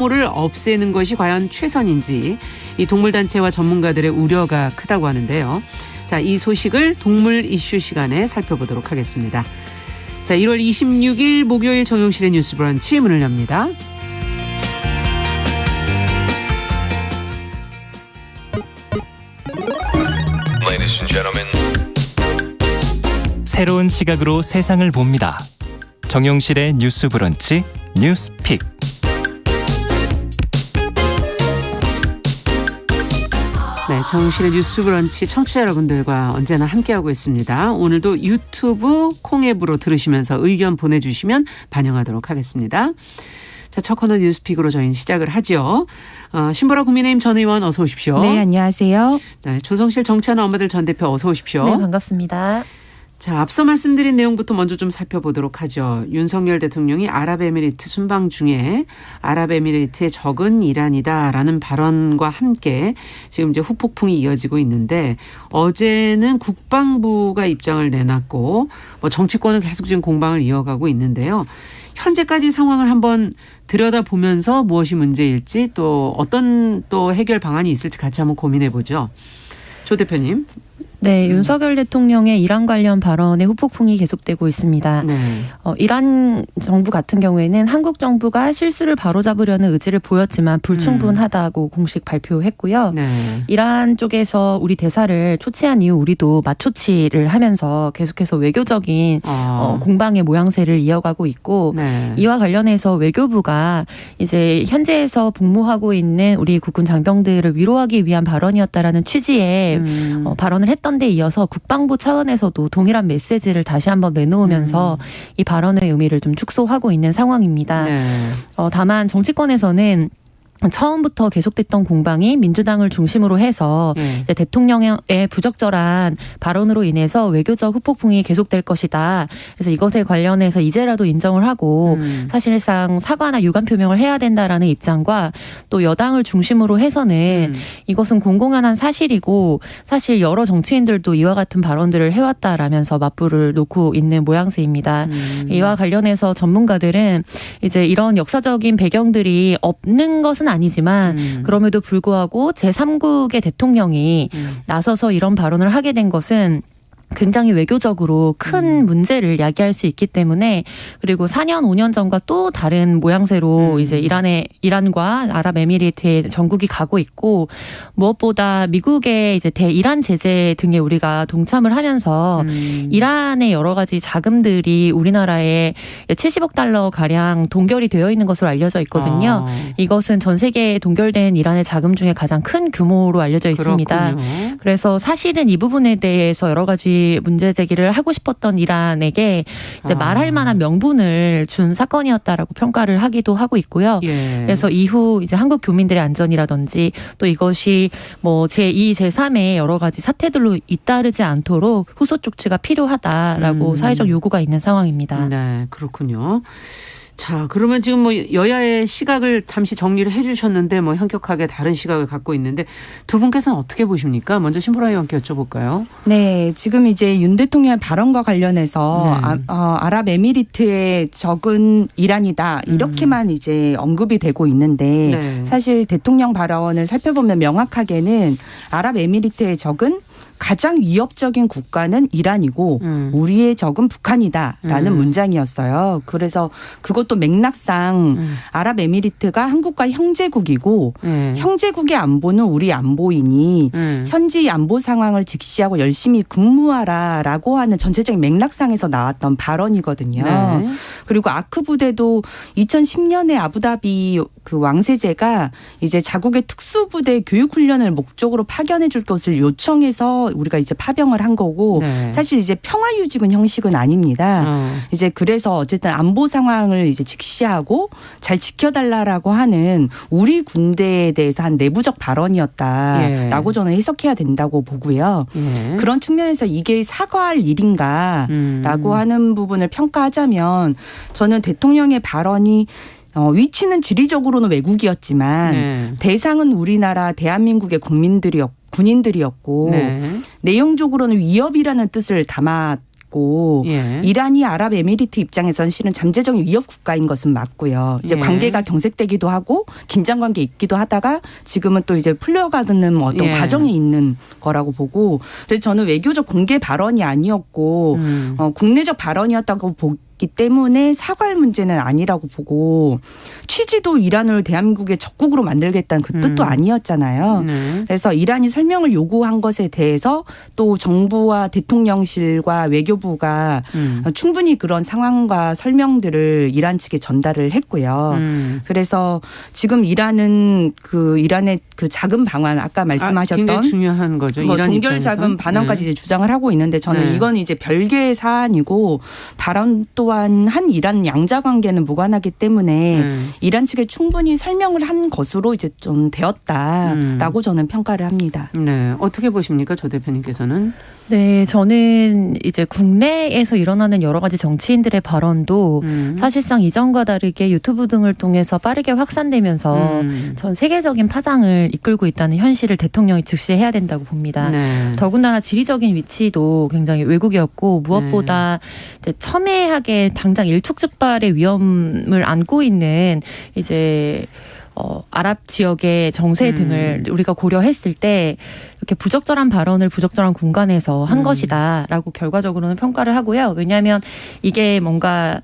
동물을 없애는 것이 과연 최선인지 이 동물단체와 전문가들의 우려가 크다고 하는데요. 자, 이 소식을 동물 이슈 시간에 살펴보도록 하겠습니다. 자, 1월 26일 목요일 정용실의 뉴스 브런치 문을 엽니다. Ladies and gentlemen. 새로운 시각으로 세상을 봅니다. 정용실의 뉴스 브런치 뉴스픽. 네, 정용실의 뉴스 브런치 청취자 여러분들과 언제나 함께하고 있습니다. 오늘도 유튜브 콩앱으로 들으시면서 의견 보내주시면 반영하도록 하겠습니다. 자, 첫 코너 뉴스픽으로 저희는 시작을 하죠. 신보라 국민의힘 전 의원 어서 오십시오. 네, 안녕하세요. 네, 조성실 정치하는 엄마들 전 대표 어서 오십시오. 네, 반갑습니다. 자, 앞서 말씀드린 내용부터 먼저 좀 살펴보도록 하죠. 윤석열 대통령이 아랍에미리트 순방 중에 아랍에미리트의 적은 이란이다라는 발언과 함께 지금 이제 후폭풍이 이어지고 있는데 어제는 국방부가 입장을 내놨고 뭐 정치권은 계속 지금 공방을 이어가고 있는데요. 현재까지 상황을 한번 들여다보면서 무엇이 문제일지 또 어떤 또 해결 방안이 있을지 같이 한번 고민해 보죠. 조 대표님. 네, 윤석열 대통령의 이란 관련 발언의 후폭풍이 계속되고 있습니다. 네. 이란 정부 같은 경우에는 한국 정부가 실수를 바로잡으려는 의지를 보였지만 불충분하다고 공식 발표했고요. 네. 이란 쪽에서 우리 대사를 초치한 이후 우리도 맞초치를 하면서 계속해서 외교적인 공방의 모양새를 이어가고 있고 네. 이와 관련해서 외교부가 이제 현재에서 복무하고 있는 우리 국군 장병들을 위로하기 위한 발언이었다라는 취지의 발언을 했던 데 이어서 국방부 차원에서도 동일한 메시지를 다시 한번 내놓으면서 이 발언의 의미를 좀 축소하고 있는 상황입니다. 네. 다만 정치권에서는 처음부터 계속됐던 공방이 민주당을 중심으로 해서 이제 대통령의 부적절한 발언으로 인해서 외교적 후폭풍이 계속될 것이다. 그래서 이것에 관련해서 이제라도 인정을 하고 사실상 사과나 유감 표명을 해야 된다라는 입장과 또 여당을 중심으로 해서는 이것은 공공연한 사실이고 사실 여러 정치인들도 이와 같은 발언들을 해왔다라면서 맞불을 놓고 있는 모양새입니다. 이와 관련해서 전문가들은 이제 이런 역사적인 배경들이 없는 것은 아니지만 그럼에도 불구하고 제3국의 대통령이 나서서 이런 발언을 하게 된 것은 굉장히 외교적으로 큰 문제를 야기할 수 있기 때문에 그리고 4년 5년 전과 또 다른 모양새로 이제 이란과 아랍에미리트의 전국이 가고 있고 무엇보다 미국의 이제 대이란 제재 등에 우리가 동참을 하면서 이란의 여러 가지 자금들이 우리나라에 70억 달러 가량 동결이 되어 있는 것으로 알려져 있거든요. 이것은 전 세계에 동결된 이란의 자금 중에 가장 큰 규모로 알려져 있습니다. 그렇군요. 그래서 사실은 이 부분에 대해서 여러 가지 문제 제기를 하고 싶었던 이란에게 이제 말할 만한 명분을 준 사건이었다라고 평가를 하기도 하고 있고요. 예. 그래서 이후 이제 한국 교민들의 안전이라든지 또 이것이 뭐 제2, 제3의 여러 가지 사태들로 잇따르지 않도록 후속 조치가 필요하다라고 사회적 요구가 있는 상황입니다. 네, 그렇군요. 자, 그러면 지금 뭐 여야의 시각을 잠시 정리를 해 주셨는데 뭐 현격하게 다른 시각을 갖고 있는데 두 분께서는 어떻게 보십니까? 먼저 신보라 의원께 여쭤볼까요? 네, 지금 이제 윤 대통령의 발언과 관련해서 아랍에미리트의 적은 이란이다 이렇게만 이제 언급이 되고 있는데 사실 대통령 발언을 살펴보면 명확하게는 아랍에미리트의 적은 가장 위협적인 국가는 이란이고 우리의 적은 북한이다라는 문장이었어요. 그래서 그것도 맥락상 아랍에미리트가 한국과 형제국이고 형제국의 안보는 우리 안보이니 현지 안보 상황을 직시하고 열심히 근무하라라고 하는 전체적인 맥락상에서 나왔던 발언이거든요. 네. 그리고 아크 부대도 2010년에 아부다비 그 왕세제가 이제 자국의 특수부대 교육훈련을 목적으로 파견해 줄 것을 요청해서 우리가 이제 파병을 한 거고 사실 이제 평화유지군 형식은 아닙니다. 이제 그래서 어쨌든 안보 상황을 이제 직시하고 잘 지켜달라라고 하는 우리 군대에 대해서 한 내부적 발언이었다라고 저는 해석해야 된다고 보고요. 그런 측면에서 이게 사과할 일인가라고 하는 부분을 평가하자면 저는 대통령의 발언이 위치는 지리적으로는 외국이었지만 대상은 우리나라 대한민국의 군인들이었고 내용적으로는 위협이라는 뜻을 담았고 있고 예. 이란이 아랍에미리트 입장에서는 실은 잠재적인 위협 국가인 것은 맞고요. 이제 예. 관계가 경색되기도 하고 긴장 관계 있기도 하다가 지금은 또 이제 풀려가는 어떤 예. 과정에 있는 거라고 보고 그래서 저는 외교적 공개 발언이 아니었고 국내적 발언이었다고 보기 때문에 사과할 문제는 아니라고 보고 취지도 이란을 대한민국의 적국으로 만들겠다는 그 뜻도 아니었잖아요. 네. 그래서 이란이 설명을 요구한 것에 대해서 또 정부와 대통령실과 외교부가 충분히 그런 상황과 설명들을 이란 측에 전달을 했고요. 그래서 지금 이란의 그 자금 방안 아까 말씀하셨던 굉장히 중요한 거죠. 뭐 이란 동결 입장에서. 자금 반환까지 이제 주장을 하고 있는데 저는 네. 이건 이제 별개의 사안이고 발언 또한 한 이란 양자 관계는 무관하기 때문에 이란 측에 충분히 설명을 한 것으로 이제 좀 되었다라고 저는 평가를 합니다. 네. 어떻게 보십니까? 조 대표님께서는? 네, 저는 이제 국내에서 일어나는 여러 가지 정치인들의 발언도 사실상 이전과 다르게 유튜브 등을 통해서 빠르게 확산되면서 전 세계적인 파장을 이끌고 있다는 현실을 대통령이 직시해야 된다고 봅니다. 네. 더군다나 지리적인 위치도 굉장히 외국이었고 무엇보다 이제 첨예하게 당장 일촉즉발의 위험을 안고 있는 이제 아랍 지역의 정세 등을 우리가 고려했을 때 이렇게 부적절한 발언을 부적절한 공간에서 한 것이다라고 결과적으로는 평가를 하고요. 왜냐하면 이게 뭔가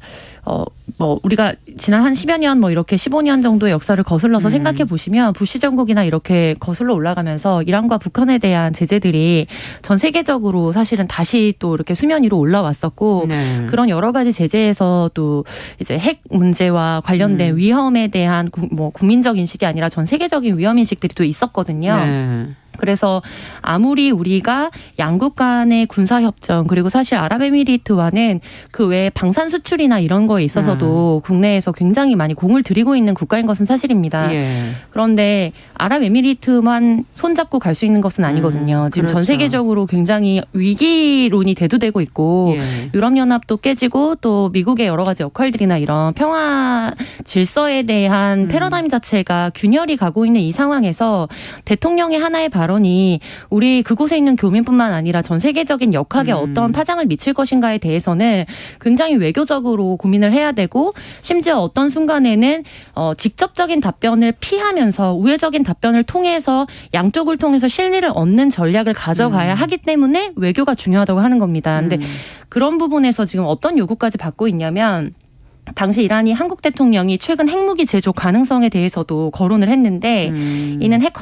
뭐 우리가 지난 한 10여 년 뭐 이렇게 15년 정도의 역사를 거슬러서 생각해 보시면 부시 정국이나 이렇게 거슬러 올라가면서 이란과 북한에 대한 제재들이 전 세계적으로 사실은 다시 또 이렇게 수면 위로 올라왔었고 네. 그런 여러 가지 제재에서 또 이제 핵 문제와 관련된 위험에 대한 뭐 국민적 인식이 아니라 전 세계적인 위험 인식들이 또 있었거든요. 네. 그래서 아무리 우리가 양국 간의 군사협정 그리고 사실 아랍에미리트와는 그 외에 방산 수출이나 이런 거에 있어서도 국내에서 굉장히 많이 공을 들이고 있는 국가인 것은 사실입니다. 예. 그런데 아랍에미리트만 손잡고 갈 수 있는 것은 아니거든요. 지금 그렇죠. 전 세계적으로 굉장히 위기론이 대두되고 있고 예. 유럽연합도 깨지고 또 미국의 여러 가지 역할들이나 이런 평화 질서에 대한 패러다임 자체가 균열이 가고 있는 이 상황에서 대통령의 하나의 발언이 우리 그곳에 있는 교민뿐만 아니라 전 세계적인 역학에 어떤 파장을 미칠 것인가에 대해서는 굉장히 외교적으로 고민을 해야 되고 심지어 어떤 순간에는 직접적인 답변을 피하면서 우회적인 답변을 통해서 양쪽을 통해서 실리를 얻는 전략을 가져가야 하기 때문에 외교가 중요하다고 하는 겁니다. 근데 그런 부분에서 지금 어떤 요구까지 받고 있냐면 당시 이란이 한국 대통령이 최근 핵무기 제조 가능성에 대해서도 거론을 했는데 이는 핵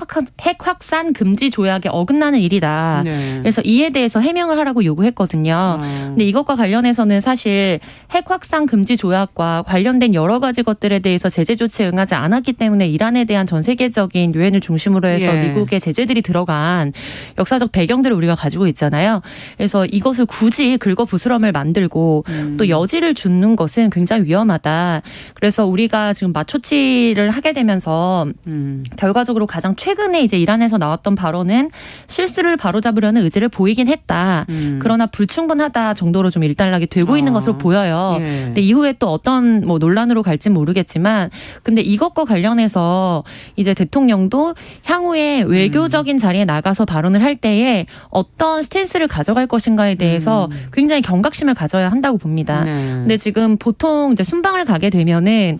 확산 금지 조약에 어긋나는 일이다. 네. 그래서 이에 대해서 해명을 하라고 요구했거든요. 근데 이것과 관련해서는 사실 핵 확산 금지 조약과 관련된 여러 가지 것들에 대해서 제재 조치에 응하지 않았기 때문에 이란에 대한 전 세계적인 유엔을 중심으로 해서 예. 미국의 제재들이 들어간 역사적 배경들을 우리가 가지고 있잖아요. 그래서 이것을 굳이 긁어부스럼을 만들고 또 여지를 주는 것은 굉장히 위험하다. 그래서 우리가 지금 맞초치를 하게 되면서 결과적으로 가장 최근에 이제 이란에서 나왔던 발언은 실수를 바로잡으려는 의지를 보이긴 했다. 그러나 불충분하다 정도로 좀 일단락이 되고 있는 것으로 보여요. 예. 근데 이후에 또 어떤 뭐 논란으로 갈지 모르겠지만 근데 이것과 관련해서 이제 대통령도 향후에 외교적인 자리에 나가서 발언을 할 때에 어떤 스탠스를 가져갈 것인가에 대해서 굉장히 경각심을 가져야 한다고 봅니다. 네. 근데 지금 보통 이제 순방을 가게 되면은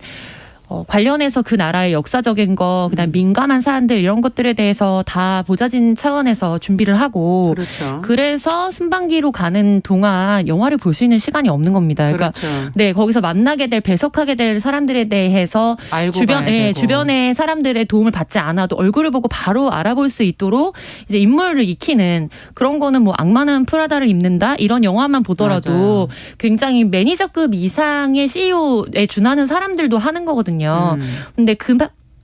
관련해서 그 나라의 역사적인 거, 그다음 민감한 사안들 이런 것들에 대해서 다 보좌진 차원에서 준비를 하고, 그렇죠. 그래서 순방기로 가는 동안 영화를 볼 수 있는 시간이 없는 겁니다. 그러니까 그렇죠. 네 거기서 만나게 될 배석하게 될 사람들에 대해서 알고 봐야 되고. 주변의 사람들의 도움을 받지 않아도 얼굴을 보고 바로 알아볼 수 있도록 이제 인물을 익히는 그런 거는 뭐 악마는 프라다를 입는다 이런 영화만 보더라도 맞아요. 굉장히 매니저급 이상의 CEO에 준하는 사람들도 하는 거거든요. 근데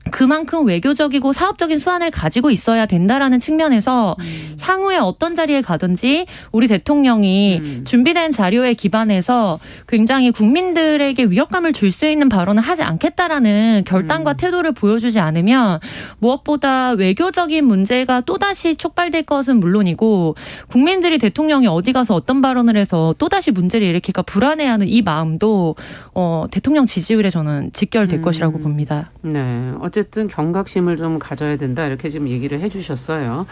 그만큼 외교적이고 사업적인 수완을 가지고 있어야 된다라는 측면에서 향후에 어떤 자리에 가든지 우리 대통령이 준비된 자료에 기반해서 굉장히 국민들에게 위협감을 줄 수 있는 발언을 하지 않겠다라는 결단과 태도를 보여주지 않으면 무엇보다 외교적인 문제가 또다시 촉발될 것은 물론이고 국민들이 대통령이 어디 가서 어떤 발언을 해서 또다시 문제를 일으킬까 불안해하는 이 마음도 대통령 지지율에 저는 직결될 것이라고 봅니다. 네. 어쨌든 경각심을 좀 가져야 된다 이렇게 지금 얘기를 해 주셨어요.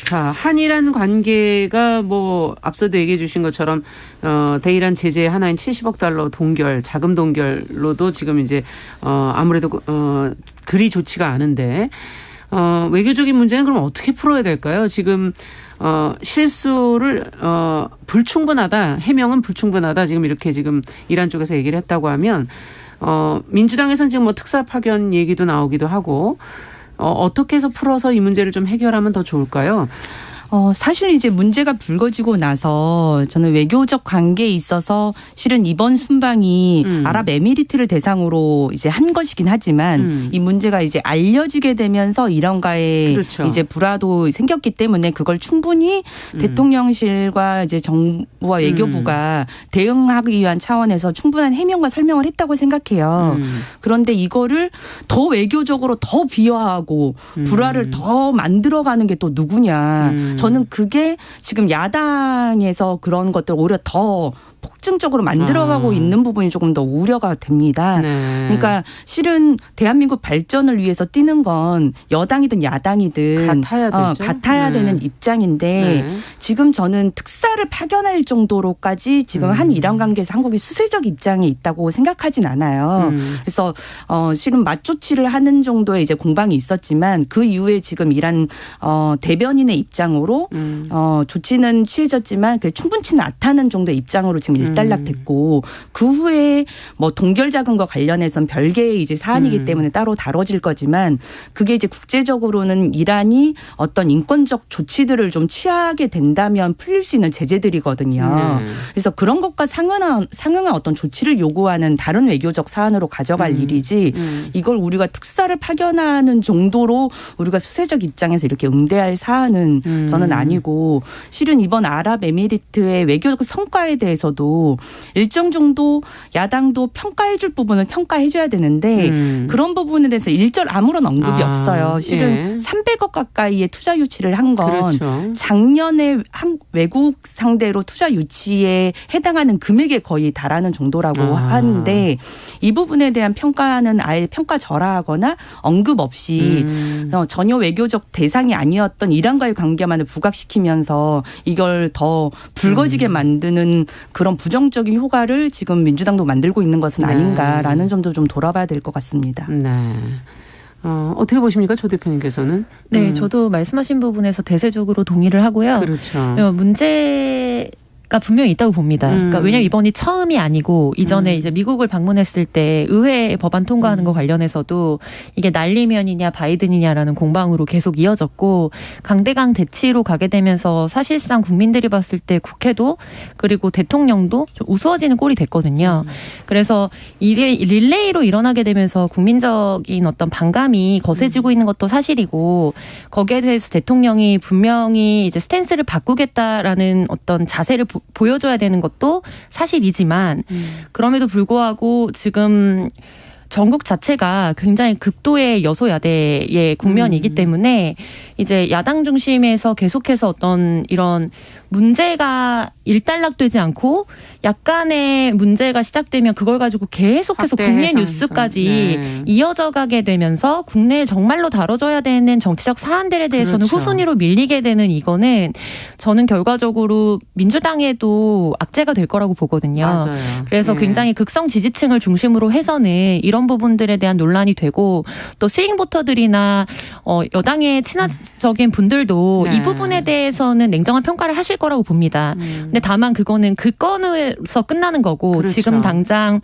자, 한이란 관계가 뭐 앞서도 얘기해 주신 것처럼 대이란 제재 하나인 70억 달러 동결, 자금 동결로도 지금 이제 아무래도 그리 좋지가 않은데 외교적인 문제는 그럼 어떻게 풀어야 될까요? 지금 실수를 불충분하다, 해명은 불충분하다. 지금 이렇게 지금 이란 쪽에서 얘기를 했다고 하면 민주당에서는 지금 뭐 특사 파견 얘기도 나오기도 하고 어떻게 해서 풀어서 이 문제를 좀 해결하면 더 좋을까요? 사실 이제 문제가 불거지고 나서 저는 외교적 관계에 있어서 실은 이번 순방이 아랍에미리트를 대상으로 이제 한 것이긴 하지만 이 문제가 이제 알려지게 되면서 이란과의 그렇죠. 이제 불화도 생겼기 때문에 그걸 충분히 대통령실과 이제 정부와 외교부가 대응하기 위한 차원에서 충분한 해명과 설명을 했다고 생각해요. 그런데 이거를 더 외교적으로 더 비화하고 불화를 더 만들어가는 게 또 누구냐. 저는 그게 지금 야당에서 그런 것들 오히려 더 폭증적으로 만들어가고 있는 부분이 조금 더 우려가 됩니다. 네. 그러니까 실은 대한민국 발전을 위해서 뛰는 건 여당이든 야당이든 같아야 되는 입장인데 지금 저는 특사를 파견할 정도로까지 지금 한 이란 관계에서 한국이 수세적 입장에 있다고 생각하진 않아요. 그래서 실은 맞조치를 하는 정도의 이제 공방이 있었지만 그 이후에 지금 이란 대변인의 입장으로 조치는 취해졌지만 충분치는 않다는 정도의 입장으로 지금 일단락됐고 그 후에 뭐 동결 자금과 관련해서는 별개의 이제 사안이기 때문에 따로 다뤄질 거지만 그게 이제 국제적으로는 이란이 어떤 인권적 조치들을 좀 취하게 된다면 풀릴 수 있는 제재들이거든요. 그래서 그런 것과 상응한 어떤 조치를 요구하는 다른 외교적 사안으로 가져갈 일이지 이걸 우리가 특사를 파견하는 정도로 우리가 수세적 입장에서 이렇게 응대할 사안은 저는 아니고 실은 이번 아랍에미리트의 외교적 성과에 대해서도 일정 정도 야당도 평가해 줄 부분을 평가해 줘야 되는데 그런 부분에 대해서 일절 아무런 언급이 없어요. 실은 300억 가까이의 투자 유치를 한 건 그렇죠. 작년에 외국 상대로 투자 유치에 해당하는 금액에 거의 달하는 정도라고 하는데 이 부분에 대한 평가는 아예 평가절하하거나 언급 없이 전혀 외교적 대상이 아니었던 이란과의 관계만을 부각시키면서 이걸 더 불거지게 만드는 그런 부정적인 효과를 지금 민주당도 만들고 있는 것은 아닌가라는 점도 좀 돌아봐야 될 것 같습니다. 네. 어떻게 보십니까? 조 대표님께서는? 네, 저도 말씀하신 부분에서 대세적으로 동의를 하고요. 그렇죠. 문제가 분명히 있다고 봅니다. 그러니까 왜냐하면 이번이 처음이 아니고 이전에 이제 미국을 방문했을 때 의회 법안 통과하는 거 관련해서도 이게 날리면이냐 바이든이냐라는 공방으로 계속 이어졌고 강대강 대치로 가게 되면서 사실상 국민들이 봤을 때 국회도 그리고 대통령도 좀 우스워지는 꼴이 됐거든요. 그래서 이게 릴레이로 일어나게 되면서 국민적인 어떤 반감이 거세지고 있는 것도 사실이고 거기에 대해서 대통령이 분명히 이제 스탠스를 바꾸겠다라는 어떤 자세를 보여줘야 되는 것도 사실이지만 그럼에도 불구하고 지금 전국 자체가 굉장히 극도의 여소야대의 국면이기 때문에 이제 야당 중심에서 계속해서 어떤 이런 문제가 일단락되지 않고 약간의 문제가 시작되면 그걸 가지고 계속해서 국내 뉴스까지 이어져 가게 되면서 국내에 정말로 다뤄져야 되는 정치적 사안들에 대해서는 후순위로 밀리게 되는 이거는 저는 결과적으로 민주당에도 악재가 될 거라고 보거든요. 맞아요. 그래서 굉장히 극성 지지층을 중심으로 해서는 이런 부분들에 대한 논란이 되고 또 스윙보터들이나 여당의 친화적인 분들도 이 부분에 대해서는 냉정한 평가를 하실 거라고 봅니다. 근데 다만 그거는 그 건에서 끝나는 거고 지금 당장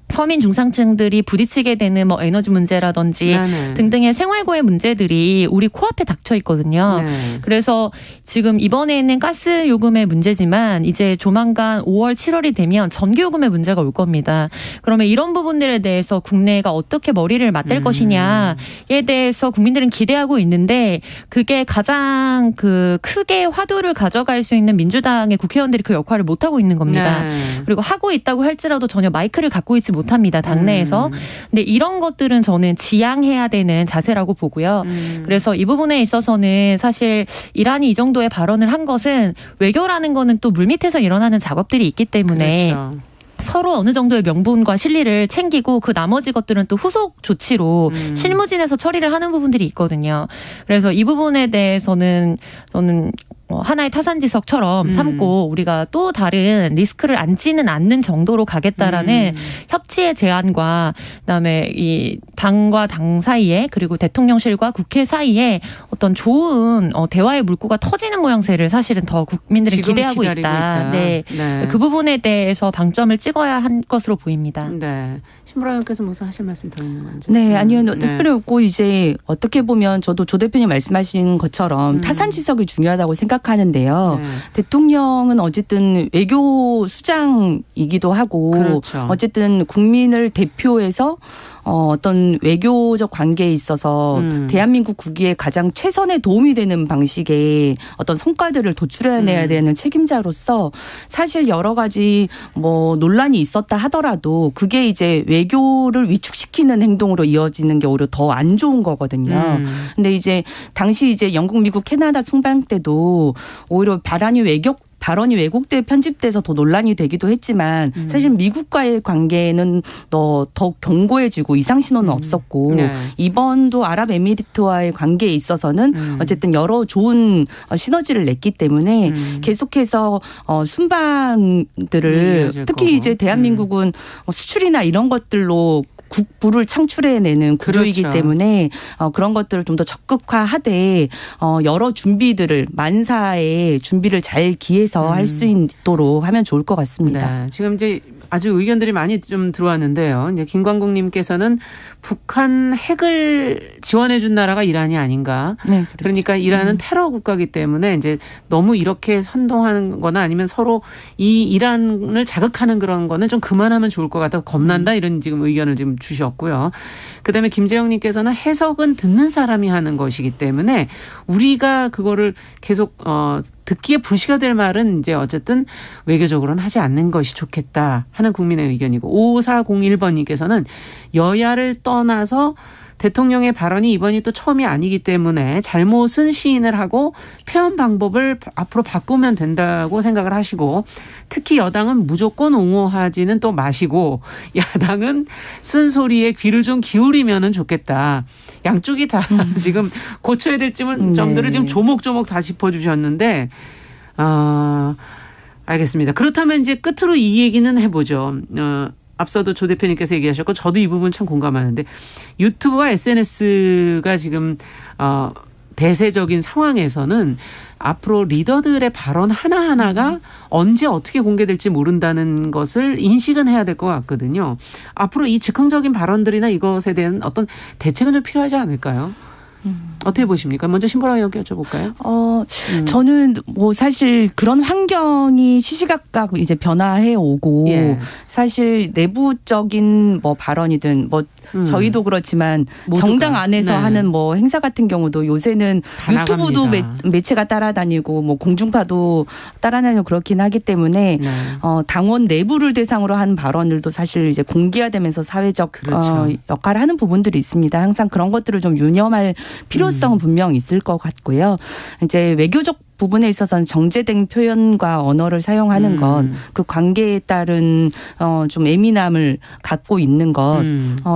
서민 중상층들이 부딪히게 되는 뭐 에너지 문제라든지 등등의 생활고의 문제들이 우리 코앞에 닥쳐 있거든요. 그래서 지금 이번에는 가스 요금의 문제지만 이제 조만간 5월, 7월이 되면 전기 요금의 문제가 올 겁니다. 그러면 이런 부분들에 대해서 국내가 어떻게 머리를 맞댈 것이냐에 대해서 국민들은 기대하고 있는데 그게 가장 크게 화두를 가져갈 수 있는 민주당의 국회의원들이 그 역할을 못 하고 있는 겁니다. 그리고 하고 있다고 할지라도 전혀 마이크를 갖고 있지 못합니다. 당내에서. 근데 이런 것들은 저는 지양해야 되는 자세라고 보고요. 그래서 이 부분에 있어서는 사실 이란이 이 정도의 발언을 한 것은 외교라는 거는 또 물밑에서 일어나는 작업들이 있기 때문에 서로 어느 정도의 명분과 실리를 챙기고 그 나머지 것들은 또 후속 조치로 실무진에서 처리를 하는 부분들이 있거든요. 그래서 이 부분에 대해서는 저는 하나의 타산지석처럼 삼고 우리가 또 다른 리스크를 안지는 않는 정도로 가겠다라는 협치의 제안과 그다음에 이 당과 당 사이에 그리고 대통령실과 국회 사이에 어떤 좋은 대화의 물꼬가 터지는 모양새를 사실은 더 국민들은 기대하고 있다. 네. 네. 그 부분에 대해서 방점을 찍어야 한 것으로 보입니다. 네. 신보라 의원께서 무슨 하실 말씀 더 있는 건지. 네, 아니요. 특별히 없고 이제 어떻게 보면 저도 조 대표님 말씀하신 것처럼 타산지석이 중요하다고 생각하는데요. 네. 대통령은 어쨌든 외교 수장이기도 하고 그렇죠. 어쨌든 국민을 대표해서 어떤 외교적 관계에 있어서 대한민국 국위에 가장 최선의 도움이 되는 방식의 어떤 성과들을 도출해내야 되는 책임자로서 사실 여러 가지 뭐 논란이 있었다 하더라도 그게 이제 외교를 위축시키는 행동으로 이어지는 게 오히려 더 안 좋은 거거든요. 근데 이제 당시 이제 영국, 미국, 캐나다 순방 때도 오히려 발언이 왜곡돼 편집돼서 더 논란이 되기도 했지만 사실 미국과의 관계는 더 견고해지고 이상 신호는 없었고 네. 이번도 아랍에미리트와의 관계에 있어서는 어쨌든 여러 좋은 시너지를 냈기 때문에 계속해서 순방들을 특히 거고. 이제 대한민국은 수출이나 이런 것들로 국부를 창출해내는 구조이기 그렇죠. 때문에 그런 것들을 좀 더 적극화하되 여러 준비들을 만사의 준비를 잘 기해서 할 수 있도록 하면 좋을 것 같습니다. 네. 지금 이제 아주 의견들이 많이 좀 들어왔는데요. 이제 김광국님께서는 북한 핵을 지원해 준 나라가 이란이 아닌가. 네, 그러니까 이란은 테러 국가이기 때문에 이제 너무 이렇게 선동하는 거나 아니면 서로 이 이란을 자극하는 그런 거는 좀 그만하면 좋을 것 같다. 겁난다. 이런 지금 의견을 지금 주셨고요. 그다음에 김재영님께서는 해석은 듣는 사람이 하는 것이기 때문에 우리가 그거를 계속 듣기에 불씨가 될 말은 이제 어쨌든 외교적으로는 하지 않는 것이 좋겠다 하는 국민의 의견이고 5401번님께서는 여야를 떠나서 대통령의 발언이 이번이 또 처음이 아니기 때문에 잘못은 시인을 하고 표현 방법을 앞으로 바꾸면 된다고 생각을 하시고 특히 여당은 무조건 옹호하지는 또 마시고 야당은 쓴소리에 귀를 좀 기울이면 좋겠다. 양쪽이 다 지금 고쳐야 될 점들을 지금 조목조목 다 짚어주셨는데 알겠습니다. 그렇다면 이제 끝으로 이 얘기는 해보죠. 앞서도 조 대표님께서 얘기하셨고 저도 이 부분 참 공감하는데 유튜브와 SNS가 지금 대세적인 상황에서는 앞으로 리더들의 발언 하나하나가 언제 어떻게 공개될지 모른다는 것을 인식은 해야 될 것 같거든요. 앞으로 이 즉흥적인 발언들이나 이것에 대한 어떤 대책은 좀 필요하지 않을까요? 어떻게 보십니까? 먼저 신보라 의원 여쭤볼까요? 저는 뭐 사실 그런 환경이 시시각각 이제 변화해 오고 사실 내부적인 뭐 발언이든 뭐 저희도 그렇지만 모두가. 정당 안에서 하는 뭐 행사 같은 경우도 요새는 유튜브도 매체가 따라다니고 뭐 공중파도 따라다니고 그렇긴 하기 때문에 당원 내부를 대상으로 하는 발언들도 사실 이제 공개화되면서 사회적 역할을 하는 부분들이 있습니다. 항상 그런 것들을 좀 유념할 필요성은 분명 있을 것 같고요. 이제 외교적 부분에 있어서는 정제된 표현과 언어를 사용하는 건 그 관계에 따른 좀 예민함을 갖고 있는 것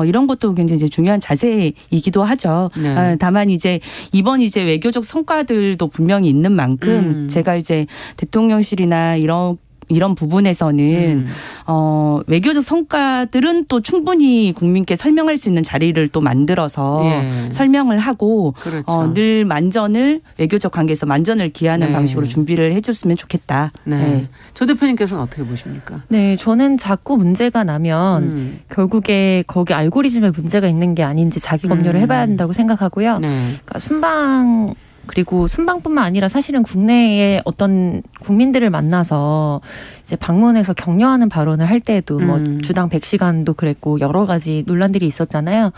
이런 것도 굉장히 이제 중요한 자세이기도 하죠. 네. 다만 이제 이번 이제 외교적 성과들도 분명히 있는 만큼 제가 이제 대통령실이나 이런 부분에서는 외교적 성과들은 또 충분히 국민께 설명할 수 있는 자리를 또 만들어서 설명을 하고 늘 만전을 외교적 관계에서 만전을 기하는 방식으로 준비를 해줬으면 좋겠다. 네. 조 대표님께서는 어떻게 보십니까? 네, 저는 자꾸 문제가 나면 결국에 거기 알고리즘에 문제가 있는 게 아닌지 자기 검열을 해봐야 된다고 생각하고요. 그러니까 순방 그리고 순방뿐만 아니라 사실은 국내에 어떤 국민들을 만나서 이제 방문해서 격려하는 발언을 할 때에도 뭐 주당 100시간도 그랬고 여러 가지 논란들이 있었잖아요.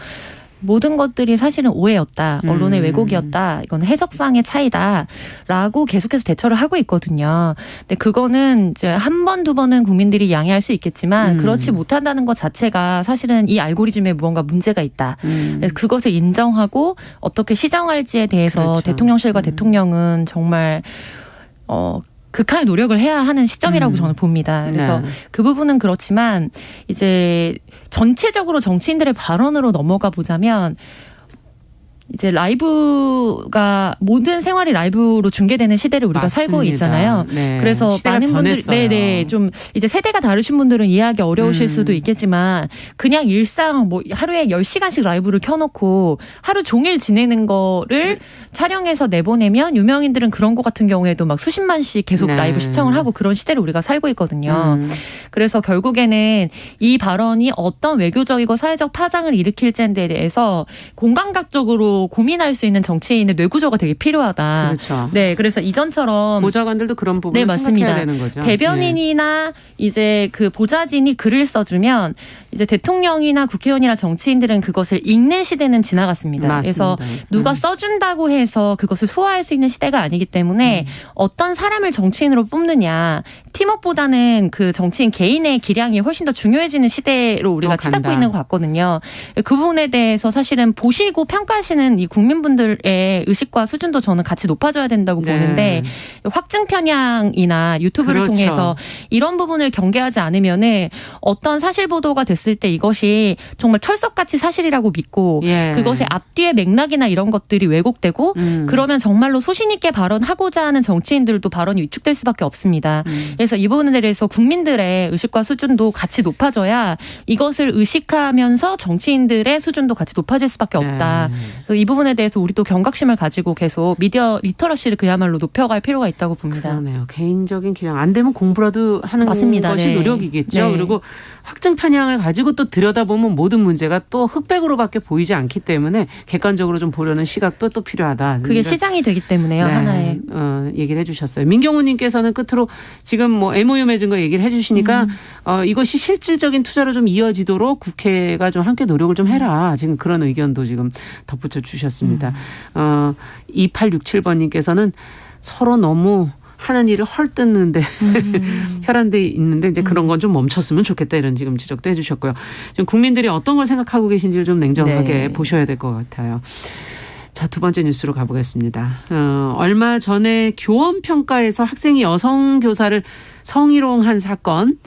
모든 것들이 사실은 오해였다. 언론의 왜곡이었다. 이건 해석상의 차이다라고 계속해서 대처를 하고 있거든요. 근데 그거는 이제 한 번, 두 번은 국민들이 양해할 수 있겠지만 그렇지 못한다는 것 자체가 사실은 이 알고리즘에 무언가 문제가 있다. 그것을 인정하고 어떻게 시정할지에 대해서 대통령실과 대통령은 정말 극한의 노력을 해야 하는 시점이라고 저는 봅니다. 그래서 네. 그 부분은 그렇지만 이제 전체적으로 정치인들의 발언으로 넘어가 보자면 이제 라이브가 모든 생활이 라이브로 중계되는 시대를 우리가 맞습니다. 살고 있잖아요. 네. 그래서 많은 분들 네네 좀 이제 세대가 다르신 분들은 이해하기 어려우실 수도 있겠지만 그냥 일상 뭐 하루에 10시간씩 라이브를 켜놓고 하루 종일 지내는 거를 촬영해서 내보내면 유명인들은 그런 거 같은 경우에도 막 수십만씩 계속 네. 라이브 시청을 하고 그런 시대를 우리가 살고 있거든요. 그래서 결국에는 이 발언이 어떤 외교적이고 사회적 파장을 일으킬지에 대해서 공감각적으로 고민할 수 있는 정치인의 뇌구조가 되게 필요하다. 그렇죠. 네, 그래서 이전처럼 보좌관들도 그런 부분을 네, 맞습니다. 생각해야 되는 거죠. 대변인이나 이제 그 보좌진이 글을 써주면 이제 대통령이나 국회의원이나 정치인들은 그것을 읽는 시대는 지나갔습니다. 맞습니다. 그래서 누가 써준다고 해서 그것을 소화할 수 있는 시대가 아니기 때문에 어떤 사람을 정치인으로 뽑느냐 팀워크보다는 그 정치인 개인의 기량이 훨씬 더 중요해지는 시대로 우리가 치닫고 있는 것 같거든요. 그 부분에 대해서 사실은 보시고 평가하시는 이 국민분들의 의식과 수준도 저는 같이 높아져야 된다고 네. 보는데 확증 편향이나 유튜브를 그렇죠. 통해서 이런 부분을 경계하지 않으면은 어떤 사실 보도가 됐을 때 이것이 정말 철석같이 사실이라고 믿고 예. 그것의 앞뒤의 맥락이나 이런 것들이 왜곡되고 그러면 정말로 소신 있게 발언하고자 하는 정치인들도 발언이 위축될 수밖에 없습니다. 그래서 이 부분에 대해서 국민들의 의식과 수준도 같이 높아져야 이것을 의식하면서 정치인들의 수준도 같이 높아질 수밖에 없다. 그래서 이 부분에 대해서 우리도 경각심을 가지고 계속 미디어 리터러시를 그야말로 높여갈 필요가 있다고 봅니다. 그러네요. 개인적인 기량 안 되면 공부라도 하는 맞습니다. 것이 네. 노력이겠죠. 네. 그리고 확증 편향을 가지고 또 들여다보면 모든 문제가 또 흑백으로밖에 보이지 않기 때문에 객관적으로 좀 보려는 시각도 또 필요하다. 그게 시장이 되기 때문에요. 네. 하나의. 얘기를 해주셨어요. 민경훈님께서는 끝으로 지금 뭐 MOU 맺은 거 얘기를 해주시니까 이것이 실질적인 투자로 좀 이어지도록 국회가 좀 함께 노력을 좀 해라. 지금 그런 의견도 지금 덧붙여 주셨습니다. 2867번님께서는 서로 너무 하는 일을 헐뜯는데 혈안돼 있는데 이제 그런 건 좀 멈췄으면 좋겠다 이런 지금 지적도 해주셨고요. 지금 국민들이 어떤 걸 생각하고 계신지를 좀 냉정하게 네. 보셔야 될 것 같아요. 자, 두 번째 뉴스로 가보겠습니다. 얼마 전에 교원평가에서 학생이 여성 교사를 성희롱한 사건,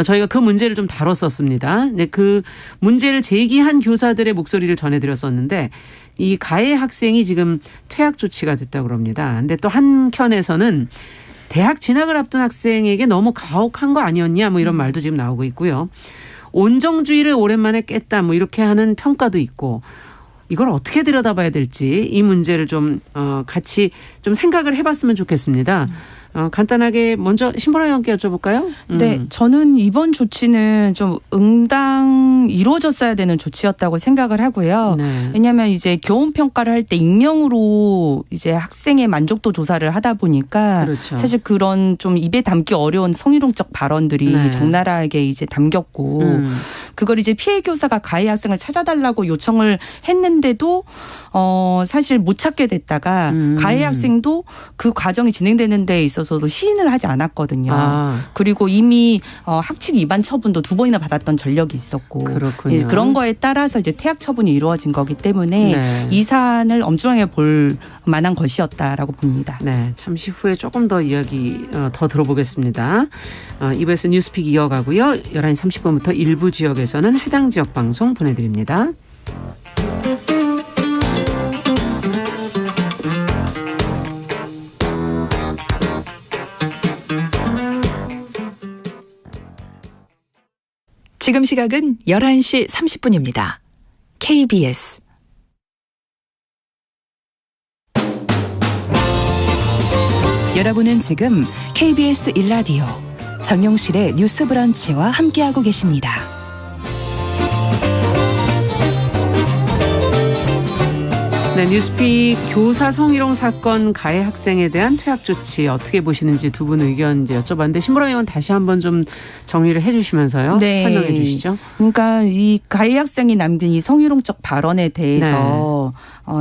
저희가 그 문제를 좀 다뤘었습니다. 근데 그 문제를 제기한 교사들의 목소리를 전해드렸었는데 이 가해 학생이 지금 퇴학 조치가 됐다고 합니다. 근데 또 한켠에서는 대학 진학을 앞둔 학생에게 너무 가혹한 거 아니었냐 뭐 이런 말도 지금 나오고 있고요. 온정주의를 오랜만에 깼다 뭐 이렇게 하는 평가도 있고 이걸 어떻게 들여다봐야 될지 이 문제를 좀 같이 좀 생각을 해봤으면 좋겠습니다. 간단하게 먼저 신보라 의원께 여쭤볼까요? 네, 저는 이번 조치는 좀 응당 이루어졌어야 되는 조치였다고 생각을 하고요. 네. 왜냐하면 이제 교원 평가를 할 때 익명으로 이제 학생의 만족도 조사를 하다 보니까 그렇죠. 사실 그런 좀 입에 담기 어려운 성희롱적 발언들이 네. 적나라하게 이제 담겼고 그걸 이제 피해 교사가 가해 학생을 찾아달라고 요청을 했는데도 사실 못 찾게 됐다가 가해 학생도 그 과정이 진행되는 데 있어서도 시인을 하지 않았거든요. 그리고 이미 학칙 위반 처분도 2번이나 받았던 전력이 있었고 그렇군요. 그런 거에 따라서 이제 퇴학 처분이 이루어진 거기 때문에 네. 이 사안을 엄중하게 볼 만한 것이었다라고 봅니다. 네, 잠시 후에 조금 더 이야기 더 들어보겠습니다. 2부에서 뉴스픽 이어가고요. 11시 30분부터 일부 지역에서는 해당 지역 방송 보내드립니다. 지금 시각은 11시 30분입니다. KBS 여러분은 지금 KBS 1라디오 정용실의 뉴스 브런치와 함께하고 계십니다. 네, 뉴스픽 교사 성희롱 사건 가해 학생에 대한 퇴학 조치 어떻게 보시는지 두 분 의견 이제 여쭤봤는데 신보라 의원 다시 한번 좀 정리를 해주시면서요. 네. 설명해 주시죠. 그러니까 이 가해 학생이 남긴 이 성희롱적 발언에 대해서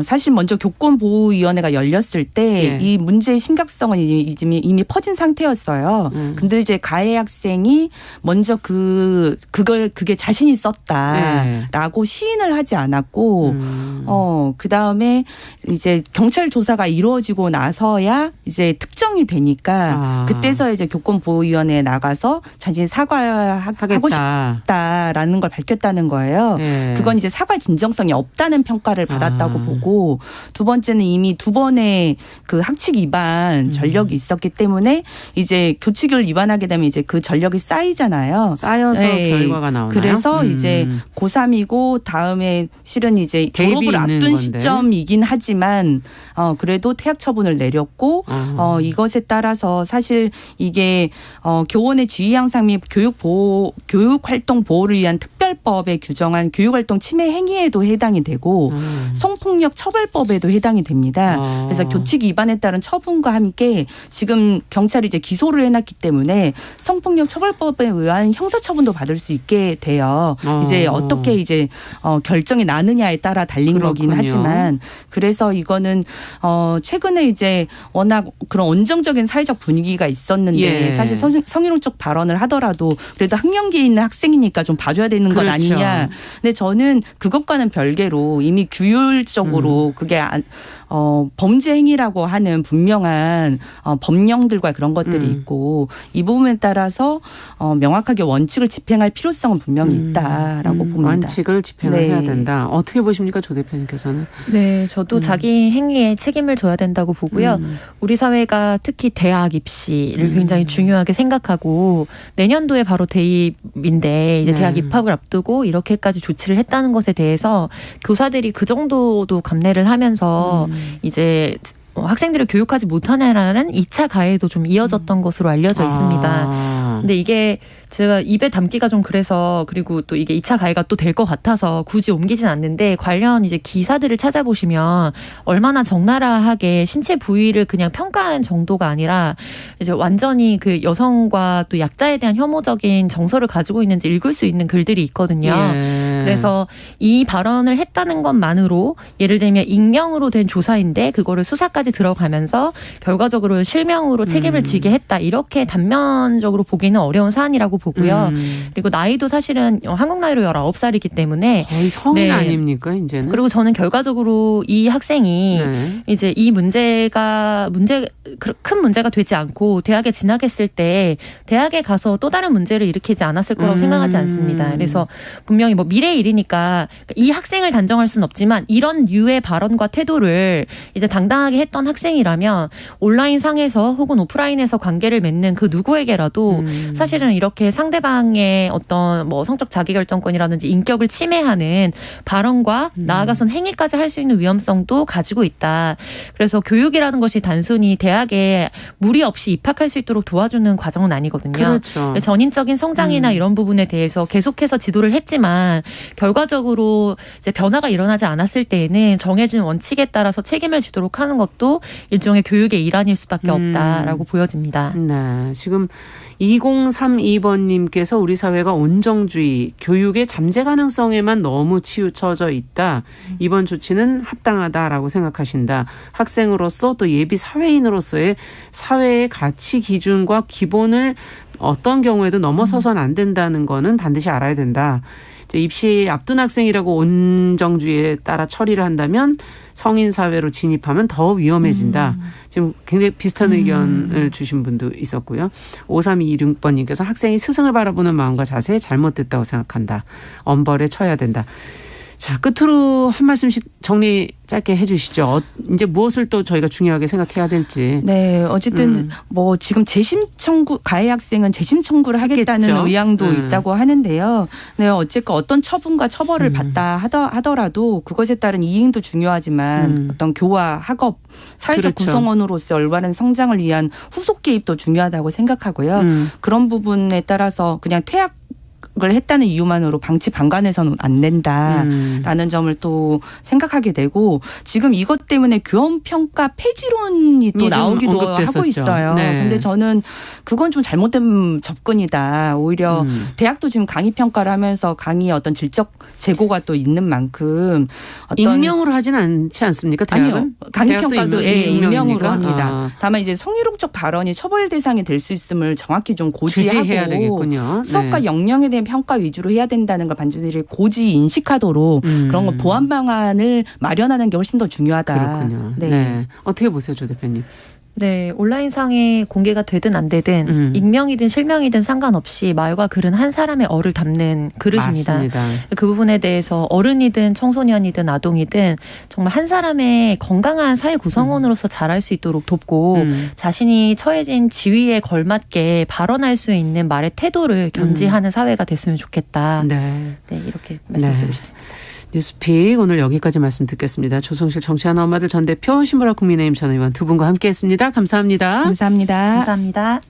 사실 먼저 교권보호위원회가 열렸을 때 이 문제의 심각성은 이미 퍼진 상태였어요. 근데 이제 가해 학생이 먼저 그게 자신이 썼다라고 시인을 하지 않았고, 그 다음에 이제 경찰 조사가 이루어지고 나서야 이제 특정이 되니까 그때서 이제 교권보호위원회에 나가서 자신이 사과하고 싶다라는 걸 밝혔다는 거예요. 그건 이제 사과 진정성이 없다는 평가를 받았다고 보고, 두 번째는 이미 두 번의 그 학칙 위반 전력이 있었기 때문에 이제 교칙을 위반하게 되면 이제 그 전력이 쌓이잖아요. 쌓여서 결과가 나오나요? 그래서 이제 고3이고 다음에 실은 이제 졸업을 앞둔 건데. 시점이긴 하지만 그래도 퇴학 처분을 내렸고 이것에 따라서 사실 이게 교원의 지휘 향상 및 교육활동 보호를 위한 특별법에 규정한 교육활동 침해 행위에도 해당이 되고 성폭력 처벌법에도 해당이 됩니다. 그래서 교칙 위반에 따른 처분과 함께 지금 경찰이 이제 기소를 해놨기 때문에 성폭력 처벌법에 의한 형사처분도 받을 수 있게 돼요. 이제 어떻게 이제 결정이 나느냐에 따라 달린 거긴 하지만, 그래서 이거는 최근에 이제 워낙 그런 온정적인 사회적 분위기가 있었는데 사실 성희롱적 발언을 하더라도 그래도 학령기에 있는 학생이니까 좀 봐줘야 되는 건 아니냐. 근데 저는 그것과는 별개로 이미 규율적으로 그게 범죄 행위라고 하는 분명한 법령들과 그런 것들이 있고, 이 부분에 따라서 명확하게 원칙을 집행할 필요성은 분명히 있다라고 봅니다. 원칙을 집행을 해야 된다. 어떻게 보십니까, 조 대표님께서는? 네, 저도 자기 행위에 책임을 져야 된다고 보고요. 우리 사회가 특히 대학 입시를 굉장히 중요하게 생각하고, 내년도에 바로 대입인데 이제 대학 입학을 앞두고 이렇게까지 조치를 했다는 것에 대해서 교사들이 그 정도도 감내를 하면서 이제 학생들을 교육하지 못하냐라는 2차 가해도 좀 이어졌던 것으로 알려져 있습니다. 근데 이게 제가 입에 담기가 좀 그래서, 그리고 또 이게 2차 가해가 또 될 것 같아서 굳이 옮기진 않는데, 관련 이제 기사들을 찾아보시면 얼마나 적나라하게 신체 부위를 그냥 평가하는 정도가 아니라 이제 완전히 그 여성과 또 약자에 대한 혐오적인 정서를 가지고 있는지 읽을 수 있는 글들이 있거든요. 그래서 이 발언을 했다는 것만으로, 예를 들면 익명으로 된 조사인데 그거를 수사까지 들어가면서 결과적으로 실명으로 책임을 지게 했다, 이렇게 단면적으로 보기는 어려운 사안이라고 보고요. 그리고 나이도 사실은 한국 나이로 19살이기 때문에 거의 성인 아닙니까, 이제는? 그리고 저는 결과적으로 이 학생이 이제 이 큰 문제가 되지 않고 대학에 진학했을 때 대학에 가서 또 다른 문제를 일으키지 않았을 거라고 생각하지 않습니다. 그래서 분명히 뭐 미래의 일이니까 이 학생을 단정할 수는 없지만, 이런 류의 발언과 태도를 이제 당당하게 했던 학생이라면 온라인 상에서 혹은 오프라인에서 관계를 맺는 그 누구에게라도 사실은 이렇게 상대방의 어떤 뭐 성적 자기결정권이라든지 인격을 침해하는 발언과 나아가선 행위까지 할 수 있는 위험성도 가지고 있다. 그래서 교육이라는 것이 단순히 대학에 무리 없이 입학할 수 있도록 도와주는 과정은 아니거든요. 그렇죠. 전인적인 성장이나 이런 부분에 대해서 계속해서 지도를 했지만 결과적으로 이제 변화가 일어나지 않았을 때에는 정해진 원칙에 따라서 책임을 지도록 하는 것도 일종의 교육의 일환일 수밖에 없다라고 보여집니다. 네, 지금 2032번님께서 우리 사회가 온정주의, 교육의 잠재 가능성에만 너무 치우쳐져 있다. 이번 조치는 합당하다라고 생각하신다. 학생으로서 또 예비 사회인으로서의 사회의 가치 기준과 기본을 어떤 경우에도 넘어서선 안 된다는 거는 반드시 알아야 된다. 이제 입시 앞둔 학생이라고 온정주의에 따라 처리를 한다면 성인 사회로 진입하면 더 위험해진다. 지금 굉장히 비슷한 의견을 주신 분도 있었고요. 5326번님께서 학생이 스승을 바라보는 마음과 자세 잘못됐다고 생각한다. 엄벌에 처해야 된다. 자, 끝으로 한 말씀씩 정리 짧게 해 주시죠. 이제 무엇을 또 저희가 중요하게 생각해야 될지. 네. 어쨌든 뭐 지금 재심 청구, 가해 학생은 재심 청구를 하겠다는 했겠죠. 의향도 있다고 하는데요. 네. 어쨌건 어떤 처분과 처벌을 받다 하더라도 그것에 따른 이행도 중요하지만 어떤 교화, 학업, 사회적 그렇죠. 구성원으로서 올바른 성장을 위한 후속 개입도 중요하다고 생각하고요. 그런 부분에 따라서 그냥 퇴학 했다는 이유만으로 방치 방관해서는 안 된다라는 점을 또 생각하게 되고 지금 이것 때문에 교원평가 폐지론이 또 나오기도 하고 있어요. 네. 근데 저는 그건 좀 잘못된 접근이다. 오히려 대학도 지금 강의 평가를 하면서 강의의 어떤 질적 재고가 또 있는 만큼 어떤 익명으로 하진 않지 않습니까? 대학은? 아니요. 강의 평가도 익명으로 합니다. 아. 다만 이제 성희롱적 발언이 처벌 대상이 될 수 있음을 정확히 좀 고지하고 주지해야 되겠군요. 수업과 네. 역량에 대한 평가 위주로 해야 된다는 걸 반드시 고지 인식하도록 그런 거 보완 방안을 마련하는 게 훨씬 더 중요하다. 그렇군요. 네. 어떻게 보세요, 조 대표님? 네, 온라인상에 공개가 되든 안 되든 익명이든 실명이든 상관없이 말과 글은 한 사람의 얼을 담는 그릇입니다. 맞습니다. 그 부분에 대해서 어른이든 청소년이든 아동이든 정말 한 사람의 건강한 사회 구성원으로서 자랄 수 있도록 돕고 자신이 처해진 지위에 걸맞게 발언할 수 있는 말의 태도를 견지하는 사회가 됐으면 좋겠다. 네. 네, 이렇게 말씀드리고 네. 싶습니다. 뉴스픽 오늘 여기까지 말씀 듣겠습니다. 조성실 정치하는 엄마들 전 대표, 신보라 국민의힘 전 의원 두 분과 함께했습니다. 감사합니다. 감사합니다. 감사합니다.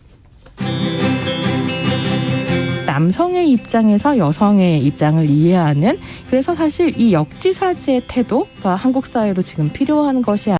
남성의 입장에서 여성의 입장을 이해하는 그래서 사실 이 역지사지의 태도가 한국 사회로 지금 필요한 것이